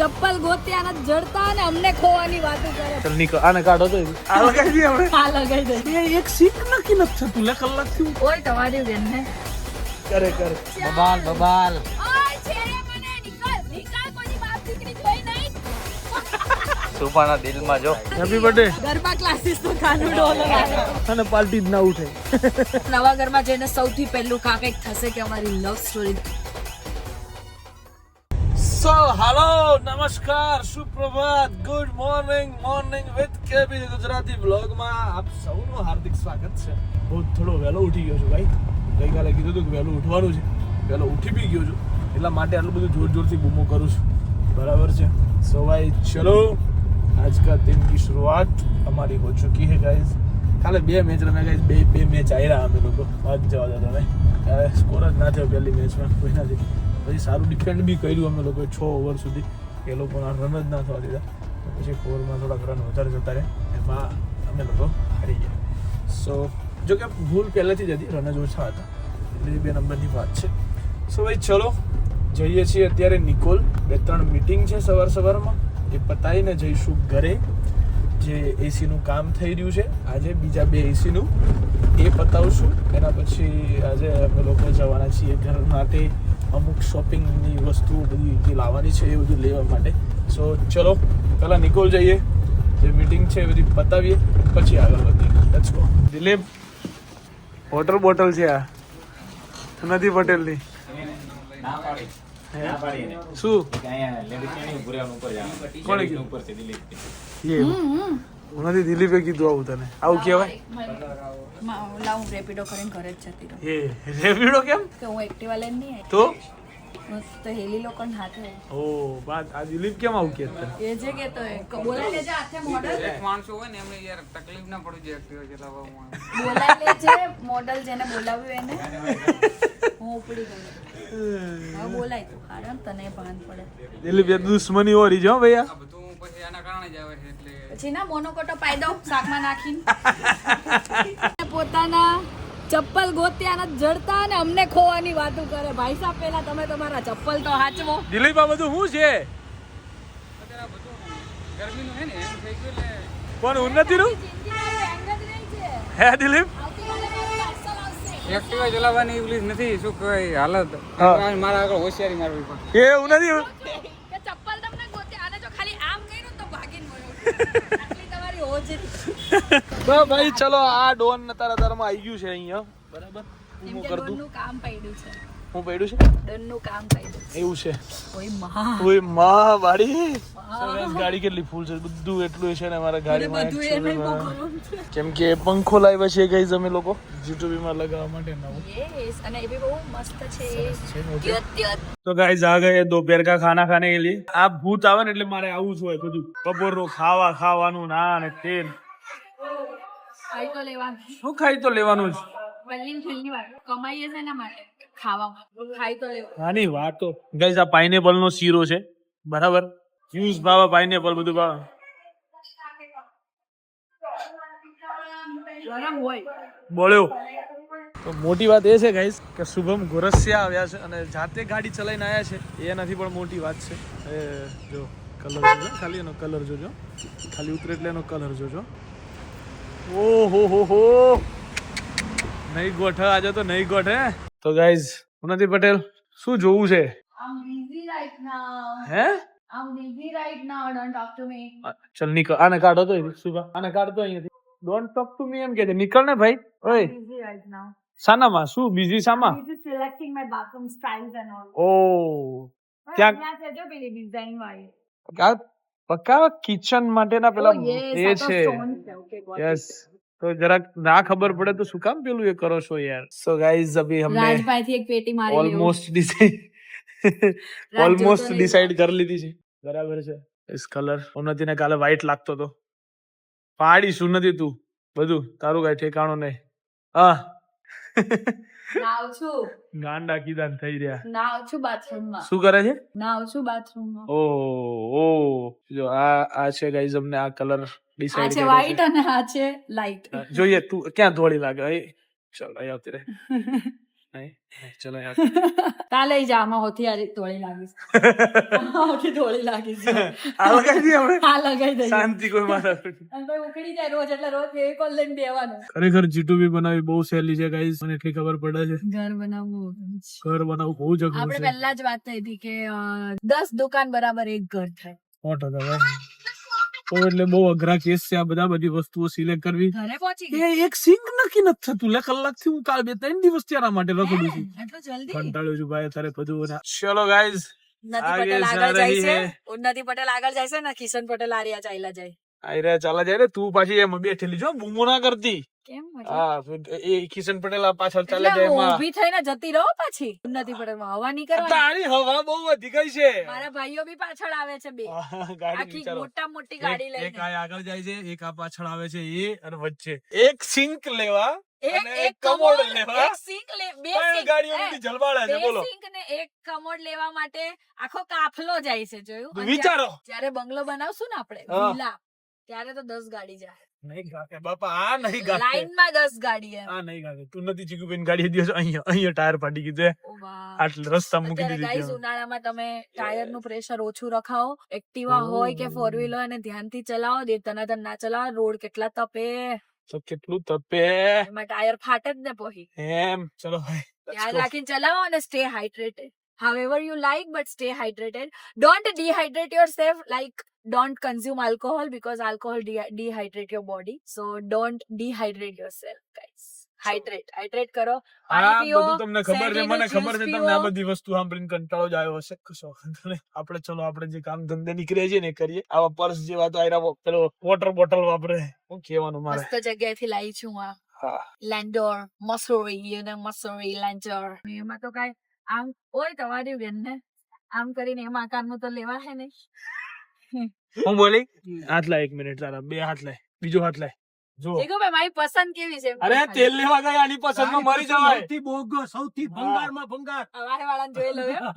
ચપ્પલ ગોત્યા ને જડતા ને અમને ખોવાની વાતો કરે. ચલ નીકળ, આને કાઢો તો આ લગાવી દઈએ આપણે. આ લગાઈ દે. એક સીટ નક્કી નથી થતું લે કલાક થયું. ઓય તમારી બેન ને કરે બબાલ ઓય છેડે મને નિકાલ કોની બાપ દીકરી જોઈ નહીં. સુપાના દિલમાં જો હેપી બર્થડે. ગરબા ક્લાસીસ નો ખાનું ડોલ અને પાર્ટી જ ના ઉઠે. નવા ઘરમાં જઈને સૌથી પહેલું કાંઈક થશે કે અમારી લવ સ્ટોરી. સો હાલો નમસ્કાર સુપ્રભાત ગુડ મોર્નિંગ વિથ કેબી ગુજરાતી બ્લોગમાં આપ સૌનું હાર્દિક સ્વાગત છે. હું થોડો વહેલો ઉઠી ગયો છું ભાઈ. ગઈકાલે કીધું હતું કે વહેલું ઉઠવાનું છે, વહેલો ઉઠી બી ગયો છું, એટલા માટે આટલું બધું જોરથી બૂમો કરું છું. બરાબર છે. સો ભાઈ ચલો आज का दिन की शुरुआत हमारी हो चुकी है गाइस. કાલે બે મેચ રમ્યા ગાઈસ, બે મેચ આવ્યા અમે લોકો. વાત જવા દો તમે, સ્કોર જ ના થયો પહેલી મેચમાં કોઈ નથી. પછી સારું ડિફેન્ડ બી કર્યું અમે લોકોએ 6 ઓવર સુધી, એ લોકોના રન જ ના થવા દીધા. પછી ઓવરમાં થોડાક રન વધારે જતા રહે, એમાં અમે લોકો હારી ગયા. સો જો કે ભૂલ પહેલેથી જ હતી, રન જ ઓછા હતા, એટલે 2 નંબરની વાત છે. સો ભાઈ ચલો જઈએ છીએ અત્યારે નિકોલ. 2-3 મીટિંગ છે સવારમાં, એ પતાવીને જઈશું ઘરે. જે એસીનું કામ થઈ રહ્યું છે આજે, બીજા 2 એસીનું એ પતાવશું. એના પછી આજે અમે લોકો જવાના છીએ ઘર માટે અમુક શોપિંગની વસ્તુઓ બધી જે લાવવાની છે એ બધું લેવા માટે. સો ચલો પહેલાં નિકોલ જઈએ, જે મીટિંગ છે એ બધી પતાવીએ, પછી આગળ વધીએ. Let's go. Dilip water bottle છે આ નથી પટેલની. શું કોણે કીધું? નથી દિલીપે કીધું આવું તને? આવું કહેવાય? લાવું રેપિડો કરીને ઘરે જ જતી રહું. એ રેપિડો કેમ? કે હું એક્ટિવા લઈને નહીં આવી. તો હેલી લોકોને હાથે ઓ બાત આ દિલીપ કેમ આવું કે એ જે કે તો બોલાઈ લેજે હાથે મોડલ. માણસો હોય ને એમને યાર તકલીફ ના પડવી જોઈએ એક્ટિવા ચલાવવામાં. બોલાઈ લેજે મોડલ જેને બોલાવ્યું એને. હું ઉપડી ગઈ. હવે બોલાય તું હારણ તને ભાન પડે. દિલીપ એ દુશ્મની ઓરી જો ભૈયા. આ બધું પછી આના કારણે જ આવે છે એટલે પછી ના મોનોકોટો પાઈ દઉં શાકમાં નાખીને. પોતાના ચપ્પલ ગોત્યા ને જડતા ને અમને ખોવાની વાતો કરે. ભાઈ સાહેબ પહેલા તમે તમારા ચપ્પલ તો હાચવો. દિલીપ આ બધું શું છે? અત્યારે આ બધું ગરમીનું છે ને એમ થઈ ગયું એટલે કોણ ઉન્નતિનું હે દિલીપ? એક્ટિવા ચલાવવાની ઇંગ્લિશ નથી શું કહેવાય હાલત. હા. મારા આગળ હોશિયારી મારવી પડે. એ ઉન્નતિ ચપ્પલ તમને ગોત્યા અને જો ખાલી આમ કર્યું તો ભાગીને મળ્યું. આટલી તમારી હોજરી. ભાઈ ચલો આ ડોન તારામાં આવી ગયું છે અહીંયા. બરાબર એમ હું કે કર દઉં. ડોનનું કામ પડ્યું છે. હું પડ્યું છે ડોનનું કામ પડ્યું છે. એવું છે. ઓય મહા ઓય માં બાડી સરસ. ગાડી કેટલી ફૂલ છે, બધું એટલું છે ને અમારા ગાડીમાં. બધું એને બહુ ગરમ છે. કેમ કે પંખો લાવ્યા છે ગાઈઝ અમે લોકો જીટુબી માં લગાવવા માટે નવો. Yes, અને એ બી બહુ મસ્ત છે. okay. ક્યુટ. તો ગાઈઝ આ ગયે दोपहर का खाना खाने के लिए. આ ભૂત આવે ને એટલે મારે આવું જ હોય બધું. બપોરનું ખાવાનું ના ને તેલ. ખાઈ તો લેવાનું. શું ખાઈ તો લેવાનું જ. વલ્લીન છેલ્લી વાર કમાઈએ છે એના માટે ખાવામાં. ખાઈ તો લેવાનું. આની વાત તો ગાઈઝ આ પાઇનેપલ નો શીરો છે. બરાબર યુઝ ભાવે પાઇનેપલ બધું ભાવે. ગરમ હોય. બોલ્યો તો મોટી વાત એ છે ગાઈસ કે શુભમ ગોરસિયા આવ્યા છે અને જાતે ગાડી ચલાવીને આવ્યા છે. એ નથી પણ મોટી વાત છે. એ જો કલર જોજો, ખાલી એનો કલર જોજો, ખાલી ઉતરે એટલે એનો કલર જોજો. ઓહો હો નહીં ગોઠે આજે તો નહીં ગોઠે. તો ગાઈસ ઉન્નતિ પટેલ શું જોવું છે? I'm busy right now. હે I'm busy right now. Don't talk to me. ચલ નીકળ, આને કાઢો તો શુભા, આને કાઢતો અહીંયાથી. ડોન્ટ ટોક ટુ મી એમ કે છે. નીકળ ને ભાઈ. ઓય Busy right now. સાનામાં શું બીઝી સામાં? Busy selecting my bathroom styles and all. ઓ ક્યાં ત્યાં છે જો પેલી design વાળી. પક્કા કિચન માટેના પેલા Oh, yes, એ આ તો છે. stone છે. Okay, got it. યસ તો જરાક ના ખબર પડે તો શું કામ પેલું એ કરો છો યાર. સો ગાઈઝ અભી हमने રાજભાઈ થી એક પેટી મારી લેવું. ઓલમોસ્ટ ડિસાઈડ કરી લીધી છે. બરાબર છે. ઇસ કલર ઉન્નતિને કાલે વ્હાઈટ લાગતો તો પાડીશ ઉન્નતિ તું બધું તારું કઈ ઠેકાણું નહીં. હા નાવ છું. ગાંડા કીધા થઈ રહ્યા. નાવ છું bathroom માં. શું કરે છે? નાવ છું bathroom માં. ઓ જો આ છે ગાઈઝ અમને આ કલર આ ડિસાઈડ છે white અને આ છે light. જોઈએ તું ક્યાં ધોળી લાગે. ચલ અહીં આવતી રહે. નહીં ચલો યાર તા લઈ જા આમાં હોથી આ રીત તોડી લાગીશ હોથી તોડી લાગીશ આ લગાવી દઈએ આપણે હા લગાઈ દઈએ શાંતિ કોઈ માથા અને ભાઈ ઉકળી જાય રોજ એટલે રોજ એક ઓલ લઈને બેવાનું ખરેખર જીટુબી બનાવી બહુ સહેલી છે ગાઈસ મને એટલી ખબર પડે છે ઘર બનાવવું ઘર બનાવવું બહુ જ અઘરું આપણે છે પહેલા જ વાત થઈ હતી કે 10 દુકાન બરાબર એક ઘર થાય 100% ભાઈ તો એટલે બહુ અઘરા કેસ છે આ બધી વસ્તુઓ સિલેક્ટ કરવી ઘરે પહોંચી ગઈ એ એક સિંક નક્કી નથી થતું લે કલાકથી હું કાલ 2-3 દિવસ ત્યાં માટે રખડું છું એટલું જલ્દી કંટાળ્યો છું ભાઈ તારે બધું ચલો ગાઈસ ઉન્નતિ પટેલ આગળ જાય છે ઉન્નતિ પટેલ આગળ જાય છે ને કિશન પટેલ આર્યા ચાલ્યા જાય આયરે ચાલા જાય ને તું પાછી એમ બેઠેલી છો બૂમો ના કરતી કેમ હા એ કિશન પટેલ આ પાછળ ચાલે એટલે જાય હું એમાં ઊભી થઈને જતી રહો પાછી ઉન્નતિ પટેલ માં હવા નહીં કરવાની તારી હવા બહુ વધી ગઈ છે મારા ભાઈઓ બી પાછળ આવે છે બે ગાડી આખી વિચારો મોટી ગાડી એક લઈને આ આગળ જાય છે એક આ પાછળ આવે છે એ અને વચ્ચે એક સિંક લેવા અને એક કમોડ લેવા એક સિંક લે બે ત્રણ સિંક ગાડીઓની જલવાળા છે બોલો સિંક ને એક કમોડ લેવા માટે આખો કાફલો જાય છે જોયું અને વિચારો જ્યારે બંગલો બનાવશું ને આપણે હા. વિલા ત્યારે તો 10 ગાડી જાય નહીં ગાકે બાપા આ નહીં ગાકે લાઈન માં 10 ગાડી એમ આ નહીં ગાકે તું નથી જીગુબેન ગાડી દિવસ અહીંયા ટાયર ફાટી ગયું છે ઓ વાહ. આટલે રસ્તા મૂકી અત્યારે દીધી ગાઈસ ઉનાળામાં તમે ટાયર નું પ્રેશર ઓછું રખાવો એક્ટિવા હોય કે 4 વ્હીલર અને ધ્યાનથી ચલાવો દેતનાતન ના ચલાવો રોડ કેટલા તપે તો કેટલું તપે એમાં ટાયર ફાટે જ ને પછી એમ ચલો ભાઈ ધ્યાન રાખીને ચલાવો અને stay hydrated however you like but stay hydrated don't dehydrate yourself like don't consume alcohol because alcohol dehydrate your body so don't dehydrate yourself guys hydrate કરો આ પાણી પીઓ બધું તમને ખબર છે મને ખબર છે તમને આ પીવો. બધી વસ્તુ સાંભળીને કંટાળો જ આવ્યો હશે કશો વાંધો નહીં. આપણે ચલો આપણે જે કામ ધંધે નીકળીએ છીએ ને એ કરીએ આવા પર્સ જેવા તો આયરા પેલો વોટર બોટલ વાપરે હું કહેવાનું મારે મસ્ત જગ્યાએથી લાવી છું આ હા લેન્ડોર મસૂરી મસૂરી લેન્ડોર એમાં તો કાંઈ આમ હોય તમારી બેન ને આમ કરીને એમાં આકારનું તો લેવા હે ને હું બોલી હાથ લાય 1 મિનિટ તારા બે હાથ લાય બીજો હાથ લાય જો દેખો ભાઈ મારી પસંદ કેવી છે અરે તેલ લેવા ગયા આની પસંદમાં મરી જવાય સૌથી બોગો સૌથી ભંગારમાં ભંગાર વાહે વાળાને જોઈ લઉં એમ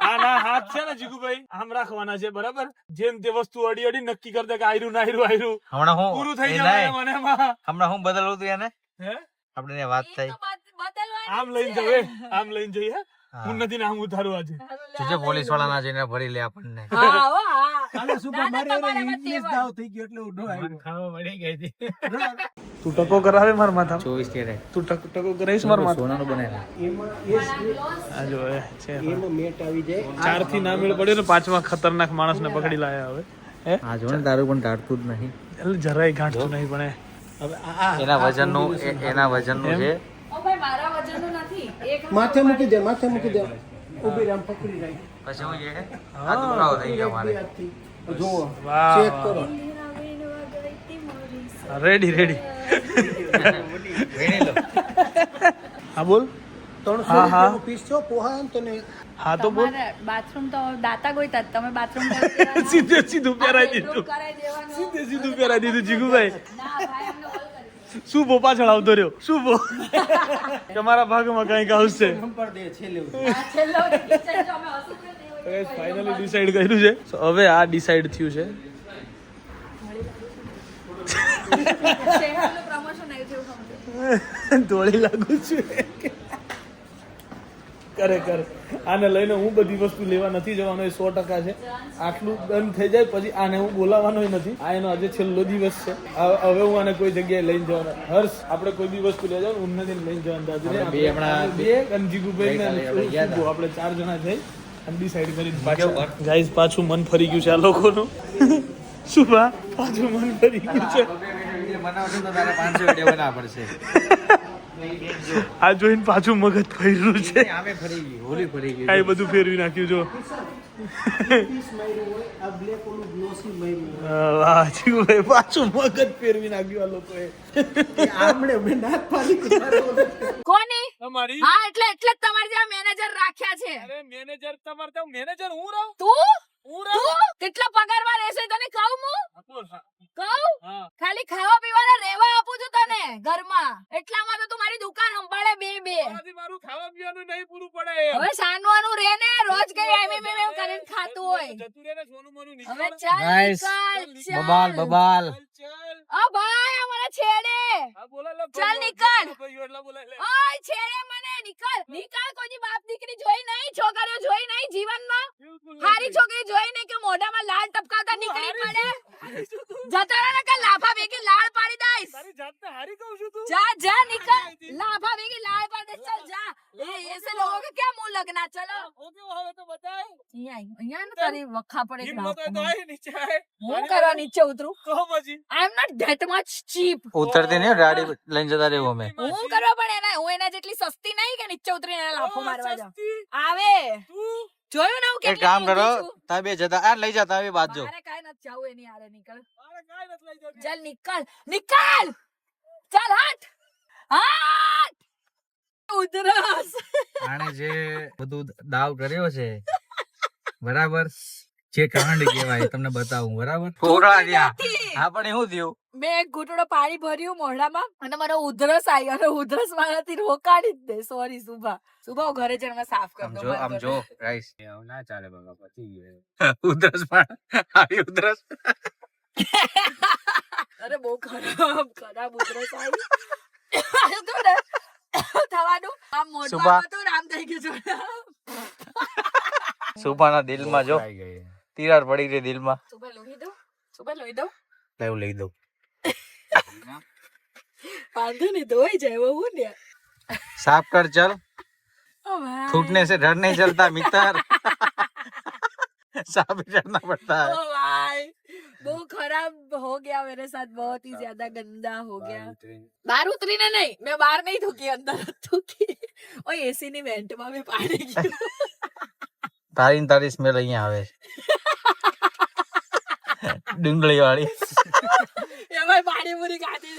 આના હાથ છે ને જીગુભાઈ આમ રાખવાના છે બરાબર જેમ તે વસ્તુ અડી અડી નક્કી કરી દે કે આયરું ના આયરું હમણાં હું પૂરું થઈ એ જવાય નહીં. મને એમાં હમણાં હું બદલવું હતું એને હે આપણે એને વાત એ થઈ તો બદલવાની આમ લઈને છે. જવે આમ લઈને જઈએ હા. હું નથી નામ ઉતારું આજે તું જે પોલીસ વાળા ના જઈને ભરી લે આપણને હા હો, હા કાલે સુપર ના, ના, મારી તમારે એમાં ઇંગ્લિશ તેવડ. દાવ થઈ ગયો એટલે ઉડો આવ્યો ખાવા મળી ગઈ હતી તું ટકો કરાવે મારા માથા 24 કેરેટ તું ટકો કરાવીશ મારા માથા સોનાનું બનાવેલા એમાં આ જો એ છે એમાં મેટ આવી જાય 4 થી ના મેળ પડ્યો ને 5મા ખતરનાક માણસને પકડી લાયા હવે હે હા જો ને તારું પણ કાઢતું જ નહીં એટલે જરાય ગાંઠતું નહીં પણ હવે આ એના વજનનું એના વજનનું છે ઓ ભાઈ મારા વજનનું નથી એક માથે મૂકી દે ઊભી રામ પકડી રાખ પછી હું એ આ દુખાવો થઈ ગયો મારે જુઓ વાહ ચેક કરો રેડી રેડી વેણી લો હા બોલ 300 હા, હા. રૂપિયાનો પીસ છો પોહા ને તને હા તો બોલ બાથરૂમ તો દાતા ગોઈતા જ. તમે બાથરૂમ સીધે સીધું પહેરાઈ દીધું સીધે સીધું પહેરાઈ દીધું જીગુભાઈ શું બો પાછળ આવતો રહ્યો શું બો તમારા ભાગમાં કઈક આવશે નંબર દે છેલ્લે ફાઇનલી ડિસાઈડ કર્યું છે So, હવે આ ડિસાઈડ થયું છે પ્રમોશન આવ્યું છે એવું સમજો. ધોળી લાગુ છું કરે આને લઈને હું બધી વસ્તુ લેવા નથી જવાનો એ 100% છે આટલું ડન થઈ જાય પછી આને હું બોલાવવાનો નથી આ એનો આજે છેલ્લો દિવસ છે હવે હું આને કોઈ જગ્યાએ લઈને જવાનો હર્ષ આપણે કોઈ બી વસ્તુ લઈ જવાનું ઉન્નતિને લઈને જવાનું દાદુ બે હમણાં બે અંજીગુભાઈ ને ગઈકાલે ગયા હતા. આપણે 4 જણા જઈ અને ડિસાઈડ કરીને પાછું ગાઈસ પાછું મન ફરી ગયું છે આ લોકોનું શું બા પાછું મન ફરી ગયું છે બનાવશે તો તારે 500 વિડિયો બનાવવા પડશે આ જોઈને પાછું મગજ ફર્યું છે આમે ફરી ગઈ હોલી ફરી ગઈ આ બધું ફેરવી નાખ્યું જો પીસ માર્યું હોય આ બ્લેક ઓલું ગ્લોસી માર્યું વાહ જીગુભાઈ પાછું મગજ ફેરવી નાખ્યું આ લોકોએ હોય આમણે મેં નાક પાડી કોની અમારી હા એટલે જ તમારે ત્યાં મેનેજર રાખ્યા છે અરે મેનેજર તમારે તો મેનેજર હું રહું તું કેટલા પગારમાં રહેશે તને કહું હું કહું હા ખાલી ખાવા પીવાના રહેવા આપું છું તને ઘરમાં એટલામાં તો તું મારી દુકાન સંભાળે બે આથી મારું ખાવા પીવાનું નહીં પૂરું પડે હવે સાનવાનું રે ને રોજ કઈ એમ કરીને ખાતું હોય જતું રહે ને સોનું મોનું જવાનું હવે ચાલ Guys, નીકળ બબાલ બબાલ ઓ ભાઈ અમારા છેડે ચાલ નીકળ. ઓય છેડે મને નીકળ કોઈ બાપ દીકરી જોઈ નહીં છોકરીઓ જોઈ નહીં જીવનમાં હારી છોકરી જોઈ નહીં કે મોઢામાં લાળ ટપકાવતા નીકળી પડે જતા રહે કે લાફા ભેગી લાળ પાડી દઈશ જા નીકળ લાફા ભેગી લાળ પાડી દઈશ ચલ જા ऐसे लोगों के क्या मुंह लगना चलो અહીંયા ને તારી વખા પડે હું કરવા નીચે ઉતરું I am not that much cheap ઉતરતી નહીં ગાડી લઈને જતા રહેવું અમે હું કરવા પડે હું એના જેટલી સસ્તી નહીં કે નીચે ઉતરીને એને લાફો મારવા જાઉં આવે જોયું ને હું એક કામ કરો તમે જતા આ લઈ જતા આવી બાજુ મારે કાઈ નથી જાવું એની હારે નીકળ ચાલ નીકળ ચાલ હટ ઉધરસ આણે જે બધું દાવ કર્યો છે બરાબર જે કાંડ કહેવાય તમને બતાવું બરાબર થોડા રહ્યા આપણે શું થયું મેં એક ઘૂંટડો પાણી ભર્યું મોઢામાં અને મને ઉધરસ આવી અને ઉધરસ મારાથી રોકાડી જ દે સોરી સુભા હું ઘરે જઈને સાફ કરી દઉં આમ જો ગાઈસ એવું ના ચાલે બાબા પતી ગયું ઉધરસ પણ આવી ઉધરસ અરે બહુ ખરાબ ઉધરસ આવી તો ને થવાનું આમ મોઢામાં તો રામ થઈ ગયું છે સુભાના દિલમાં જો તિરાડ પડી ગઈ દિલમાં સુભા લોહી દઉં લેવું લઈ દઉં વાંધો નહીં ધોઈ જાય એવું હું ને साफ कर चल ओ भाई थूकने से डर नहीं चलता मित्र साफ ही करना पड़ता है ओ भाई वो खराब हो गया मेरे साथ बहुत ही ज्यादा गंदा हो गया बाहर उतरी ने नहीं मैं बाहर नहीं थूकी अंदर थूकी और एसी ની વેન્ટ માં भी પાણી ગયું તારી સ્મેલ અહીંયા આવે ડુંગળી વાળી એમાં પાણીપુરી ખાધી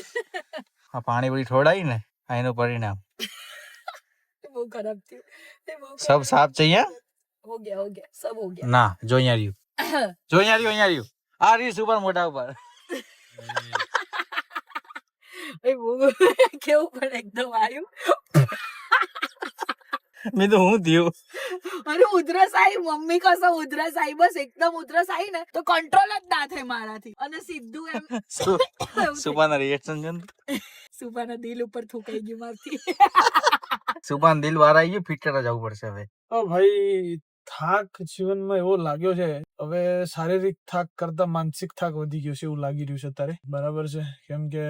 આ પાણીપુરી ઠોડાઈ ને આ એનું પરિણામ બહુ ખરાબ થયું सब साफ चाहिए हो गया सब हो गया ना जो यहाँ रही અહીંયા રહ્યું આ રીસ ઉપર મોટા ઉપર એ બહુ કેવું પણ એકદમ આવ્યું મેં તો હું થયું અરે ઉધરસ આવી મમ્મી કસો ઉધરસ આવી બસ એકદમ ઉધરસ આવી ને તો કંટ્રોલ જ ના થાય મારાથી અને સીધું એમ સુભાના રિએક્શન જો સુભાના દિલ ઉપર થૂકાઈ ગયું મારથી સુભાન દિલ વાર આવી ગયું ફિટ કરવા જવું પડશે હવે ભાઈ થાક જીવનમાં એવો લાગ્યો છે હવે શારીરિક થાક કરતા માનસિક થાક વધી ગયો છે એવું લાગી રહ્યું છે અત્યારે બરાબર છે કેમ કે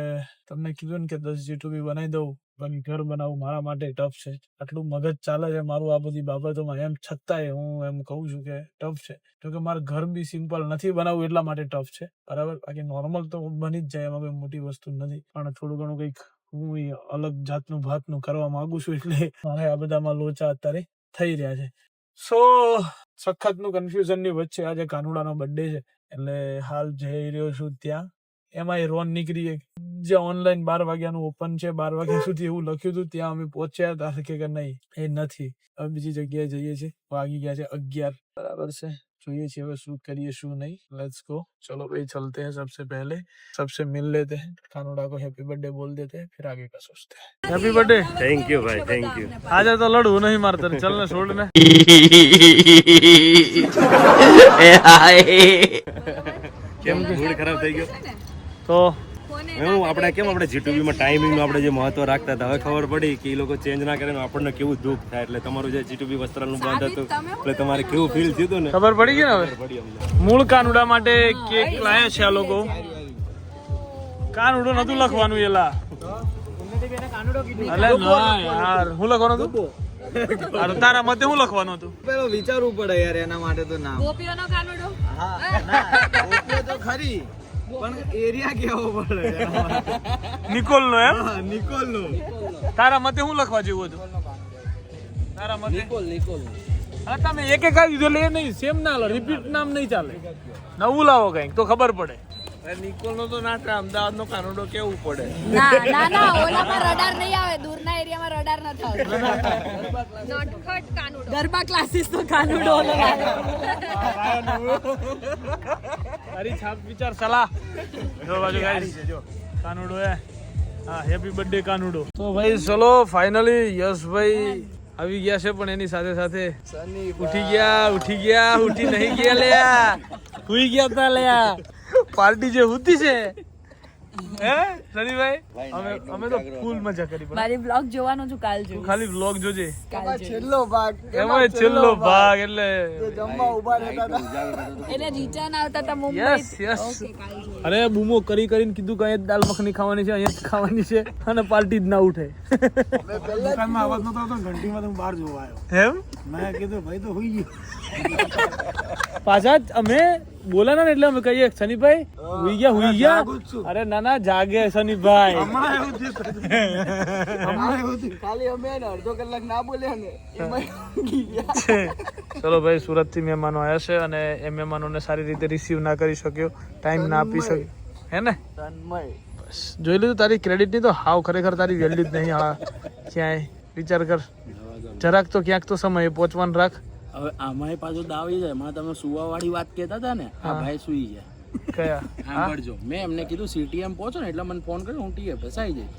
તમને કીધું ને કે 10 G2B બનાવી દઉં પણ ઘર બનાવવું મારા માટે ટફ છે આટલું મગજ ચાલે છે મારું આ બધી બાબતોમાં એમ છતાંય હું એમ કહું છું કે ટફ છે જો કે મારું ઘર બી સિમ્પલ નથી બનાવવું એટલા માટે ટફ છે બરાબર બાકી નોર્મલ તો બની જ જાય એમાં કોઈ મોટી વસ્તુ નથી પણ થોડું ઘણું કંઈક હું અલગ જાતનું ભાતનું કરવા માંગુ છું એટલે મારે આ બધામાં લોચા અત્યારે થઈ રહ્યા છે સો સખતનું કન્ફ્યુઝન ની વચ્ચે આજે કાનુડાનો બર્થડે છે એટલે હાલ જઈ રહ્યો છું ત્યાં એમાં રોન નીકળી જ્યાં ઓનલાઈન 12 વાગ્યાનું ઓપન છે 12 વાગ્યા સુધી એવું લખ્યું હતું ત્યાં અમે પહોંચ્યા હતા કે નહીં એ નથી હવે બીજી જગ્યાએ જઈએ છીએ વાગી ગયા છે 11 બરાબર છે જોઈએ છીએ હવે શું કરીએ શું નહીં लेट्स गो चलो भाई चलते हैं सबसे पहले सबसे मिल लेते हैं कानूड़ा को हैप्पी बर्थडे बोल देते हैं फिर आगे का सोचते हैं हैप्पी बर्थडे थैंक यू भाई थैंक यू आजा तो लड़ू नहीं मारते चल ना छोड़ ना કેમ મૂડ ખરાબ થઈ ગયો તો હું આપણે કેમ આપણે G2B માં ટાઈમિંગ નું આપણે જે મહત્વ રાખતા હતા હવે ખબર પડી કે એ લોકો ચેન્જ ના કરે ને આપણને કેવું દુઃખ થાય એટલે તમારું જે G2B વસ્ત્રાલનું બંધ હતું એટલે તમારે કેવું ફીલ થયું હતું ને ખબર પડી ગઈ ને હવે પડી અમને મૂળ કાનુડા માટે કેક લાયા છે આ લોકો કાનુડો નતું લખવાનું એલા અલે ના યાર હું લખવાનું હતું અરે તારા મતે હું લખવાનું હતું પેલો વિચારવું પડે યાર એના માટે તો નામ ગોપીઓનો કાનુડો હા તો ખરી પણ એરિયા કેવો પડે નિકોલ નો એમ નિકોલ નો તારા મતે હું લખવા જેવું હતું તારા મતે નિકોલ હા તમે એક એક આવી દીધો એટલે એ નહીં સેમ ના લો રિપીટ નામ નહીં ચાલે નવું લાવો કઈક તો ખબર પડે નિકોલ નો તો ના અમદાવાદ નો કાનુડો કેવું પડે ના ઓલામાં રડાર નહીં આવે દૂરના એરિયામાં રડાર ન થાય નોટખટ કાનુડો ગરબા ક્લાસીસ નો કાનુડો તારી છાપ વિચાર સલાહ જો બાજુ ગાઈસ જો કાનુડો હે હા હેપી બર્થડે કાનુડો તો ભાઈ ચલો ફાઇનલી યશભાઈ આવી ગયા છે પણ એની સાથે સાથે ઉઠી નહીં ગયા લ્યા હુઈ ગયા તા લ્યા પાર્ટી જે હુતી છે હે સનીભાઈ અમે તો ફૂલ મજા કરી પણ મારી બ્લોગ જોવાનો છું કાલ તું ખાલી વ્લોગ જોજે છેલ્લો ભાગ એમાં છેલ્લો ભાગ એટલે જમવા ઉભા રહેતા હતા એટલે રિટર્ન આવતા હતા મુંબઈ યસ યસ અરે બૂમો કરીને કીધું કે અહીંયા દાલ મખની ખાવાની છે અહીંયા જ ખાવાની છે અને પાર્ટી જ ના ઉઠે દુકાનમાં અવાજ નતો આવતો ઘંટીમાં તો હું બહાર જોવા આવ્યો એમ મેં કીધું ભાઈ તો હોઈ ગયો પાછા જ અમે બોલાના ને એટલે અમે કહીએ સનીભાઈ હુઈ ગયા અરે ના ના જાગે સનીભાઈ હમણાં એવું થયું ખાલી અમે અડધો કલાક ના બોલ્યા ને એમાં ચલો ભાઈ સુરત થી મહેમાનો આવ્યા છે અને એ મહેમાનોને સારી રીતે રિસીવ ના કરી શક્યો ટાઈમ ના આપી શક્યો હે ને બસ જોઈ લીધું તારી ક્રેડિટ ની તો હાવ ખરેખર તારી વેલ્યુ જ નહીં હા ક્યાંય વિચાર કર જરાક તો ક્યાંક તો સમય પહોંચવાનું રાખ હવે આમાં પાછો દાવ એ જાય એમાં તમે સુવા વાળી વાત કહેતા હતા ને આ ભાઈ સુઈ ગયા કયા સાંભળજો મેં એમને કીધું સીટીએમ પહોંચો ને એટલે મને ફોન કર્યો હું ટીએફએસ આવી જઈશ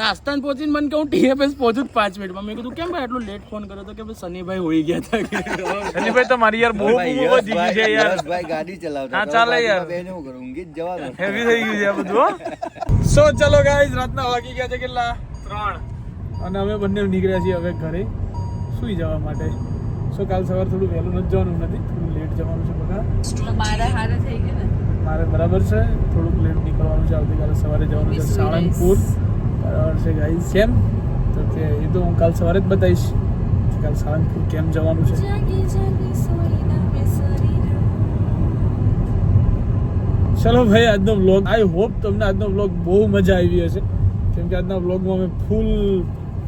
દાસ્તાન પહોંચીને મને કે હું ટીએફએસ પહોંચું 5 મિનિટમાં મેં કીધું કેમ ભાઈ એટલું લેટ ફોન કર્યો તો કે ભાઈ સનીભાઈ હોઈ ગયા હતા સનીભાઈ તો મારી યાર બહુ વધી ગઈ છે યાર ભાઈ ગાડી ચલાવતા હા ચાલે યાર બેન હું કરું ઊંઘી જ જવાનું હેવી થઈ ગયું છે આ બધું સો ચલો ગાઈઝ રાતના વાગી ગયા છે કેટલા 3 અને અમે બંને નીકળ્યા છીએ હવે ઘરે સુઈ જવા માટે સો કાલ સવાર થોડું વહેલું નથી જવાનું નથી થોડું લેટ જવાનું છે બધા તો મારા હારે થઈ ગયું ને મારે બરાબર છે થોડુંક લેટ નીકળવાનું છે આવતીકાલે સવારે જવાનું છે સાળંગપુર બરાબર છે ગાઈઝ કેમ તો કે એ તો હું કાલ સવારે જ બતાવીશ કે કાલ સાળંગપુર કેમ જવાનું છે જાગી જાગી સોઈના બેસરીના ચલો ભાઈ આજનો વ્લોગ આઈ હોપ તમને આજનો વ્લોગ બહુ મજા આવી હશે કેમ કે આજના વ્લોગમાં અમે ફૂલ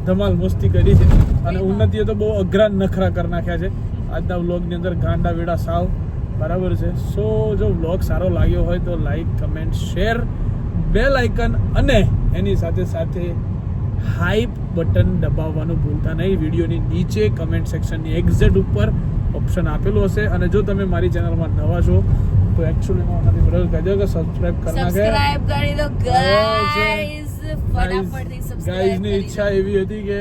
ધમાલ મસ્તી કરી છે અને ઉન્નતિએ તો બહુ અઘરા નખરા કરી નાખ્યા છે આજના વ્લોગની અંદર ગાંડા વેડા સાવ બરાબર છે સો જો વ્લોગ સારો લાગ્યો હોય તો like comment share bell icon અને એની સાથે સાથે હાઈપ બટન દબાવવાનું ભૂલતા નહીં વિડીયોની નીચે કમેન્ટ સેક્શનની એક્ઝેક્ટ ઉપર ઓપ્શન આપેલું હશે અને જો તમે મારી ચેનલમાં નવા છો તો એકચ્યુઅલીમાં નથી બરાબર કહી દો કે સબસ્ક્રાઇબ કરી નાખે સબસ્ક્રાઇબ કરી દો ગાઈઝ ફટાફટથી સબસ્ક્રાઇબ ગાઈઝની કરી ઈચ્છા એવી હતી કે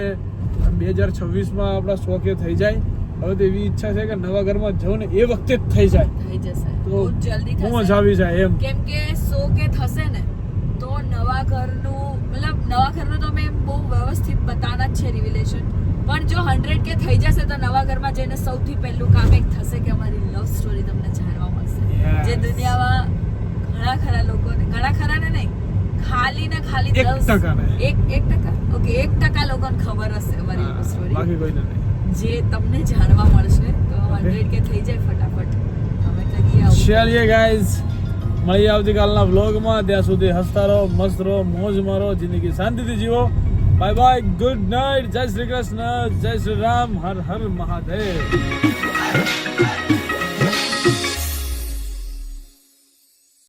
2026માં આપણા 100 કે થઈ જાય હવે તો એવી ઈચ્છા છે કે નવા ઘરમાં જાઉં ને એ વખતે જ થઈ જાય થઈ જશે તો બહુ જલ્દી બહુ થશે જ આવી જાય એમ કેમ કે 100 કે થશે ને તો નવા ઘરનું મતલબ નવા ઘરનું તો મેં બહુ વ્યવસ્થિત બતાના જ છે રિવિલેશન પણ જો 100 કે થઈ જશે તો નવા ઘરમાં જઈને સૌથી પહેલું કામ એક થશે કે અમારી લવ સ્ટોરી તમને જાણવા મળશે Yes. જે દુનિયામાં ઘણા ખરા લોકોને ઘણા ખરા ને નહીં ખાલી ને ખાલી 1% ને. 1% ઓકે 1% લોકોને ખબર હશે અમારી લવ સ્ટોરી બાકી કોઈને નહીં જે તમને જાણવા મળશે તો 100 કે થઈ જાય ફટાફટ અમે કરીએ આવું ચલિए ગાઈઝ મળીએ આવતીકાલના વ્લોગમાં ત્યાં સુધી હસતા રહો મસ્ત રહો મોજ મારો જિંદગી શાંતિથી જીવો બાય બાય ગુડ નાઇટ જય શ્રી કૃષ્ણ જય શ્રી રામ હર હર મહાદેવ